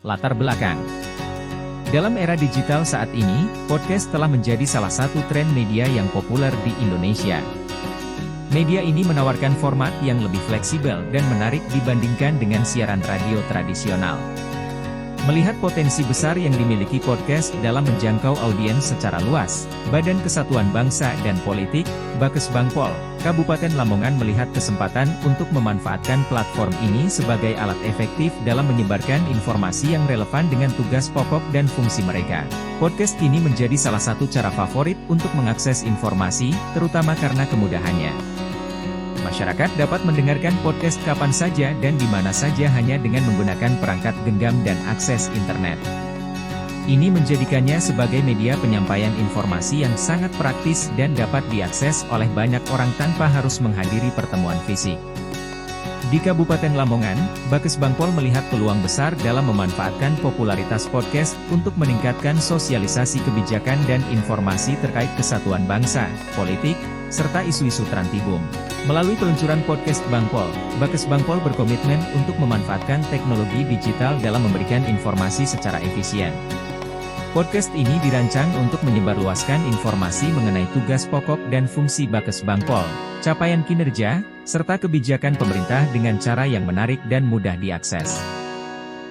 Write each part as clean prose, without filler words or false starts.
latar belakang. Dalam era digital saat ini, podcast telah menjadi salah satu tren media yang populer di Indonesia. Media ini menawarkan format yang lebih fleksibel dan menarik dibandingkan dengan siaran radio tradisional. Melihat potensi besar yang dimiliki podcast dalam menjangkau audiens secara luas, Badan Kesatuan Bangsa dan Politik, Bakes Bangpol, Kabupaten Lamongan melihat kesempatan untuk memanfaatkan platform ini sebagai alat efektif dalam menyebarkan informasi yang relevan dengan tugas pokok dan fungsi mereka. Podcast kini menjadi salah satu cara favorit untuk mengakses informasi, terutama karena kemudahannya. Masyarakat dapat mendengarkan podcast kapan saja dan di mana saja hanya dengan menggunakan perangkat genggam dan akses internet. Ini menjadikannya sebagai media penyampaian informasi yang sangat praktis dan dapat diakses oleh banyak orang tanpa harus menghadiri pertemuan fisik. Di Kabupaten Lamongan, Bakes Bangpol melihat peluang besar dalam memanfaatkan popularitas podcast untuk meningkatkan sosialisasi kebijakan dan informasi terkait kesatuan bangsa, politik, serta isu-isu Trantibum. Melalui peluncuran podcast Bangpol, Bakes Bangpol berkomitmen untuk memanfaatkan teknologi digital dalam memberikan informasi secara efisien. Podcast ini dirancang untuk menyebarluaskan informasi mengenai tugas pokok dan fungsi Bakes Bangpol, capaian kinerja, serta kebijakan pemerintah dengan cara yang menarik dan mudah diakses.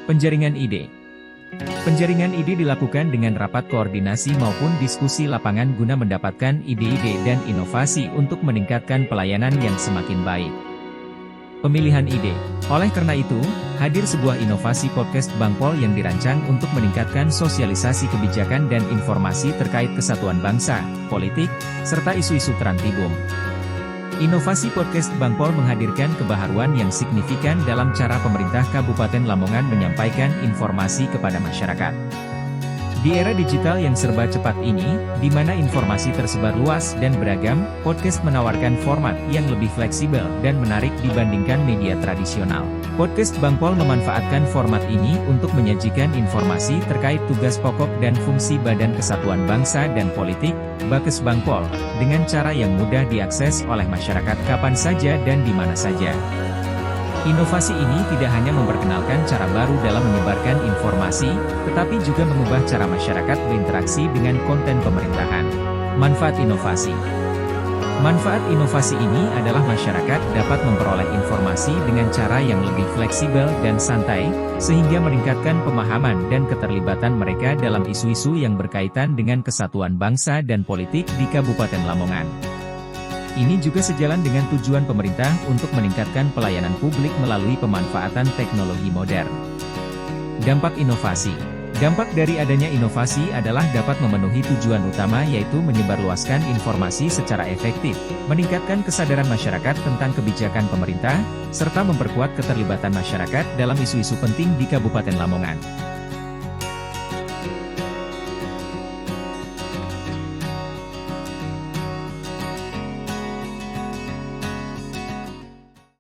Penjaringan ide. Penjaringan ide dilakukan dengan rapat koordinasi maupun diskusi lapangan guna mendapatkan ide-ide dan inovasi untuk meningkatkan pelayanan yang semakin baik. Pemilihan ide. Oleh karena itu, hadir sebuah inovasi podcast Bangpol yang dirancang untuk meningkatkan sosialisasi kebijakan dan informasi terkait kesatuan bangsa, politik, serta isu-isu Trantibum. Inovasi podcast Bangpol menghadirkan kebaharuan yang signifikan dalam cara pemerintah Kabupaten Lamongan menyampaikan informasi kepada masyarakat. Di era digital yang serba cepat ini, di mana informasi tersebar luas dan beragam, podcast menawarkan format yang lebih fleksibel dan menarik dibandingkan media tradisional. Podcast Bangpol memanfaatkan format ini untuk menyajikan informasi terkait tugas pokok dan fungsi Badan Kesatuan Bangsa dan Politik, Bakes Bangpol, dengan cara yang mudah diakses oleh masyarakat kapan saja dan di mana saja. Inovasi ini tidak hanya memperkenalkan cara baru dalam menyebarkan informasi, tetapi juga mengubah cara masyarakat berinteraksi dengan konten pemerintahan. Manfaat inovasi. Manfaat inovasi ini adalah masyarakat dapat memperoleh informasi dengan cara yang lebih fleksibel dan santai, sehingga meningkatkan pemahaman dan keterlibatan mereka dalam isu-isu yang berkaitan dengan kesatuan bangsa dan politik di Kabupaten Lamongan. Ini juga sejalan dengan tujuan pemerintah untuk meningkatkan pelayanan publik melalui pemanfaatan teknologi modern. Dampak inovasi. Dampak dari adanya inovasi adalah dapat memenuhi tujuan utama yaitu menyebarluaskan informasi secara efektif, meningkatkan kesadaran masyarakat tentang kebijakan pemerintah, serta memperkuat keterlibatan masyarakat dalam isu-isu penting di Kabupaten Lamongan.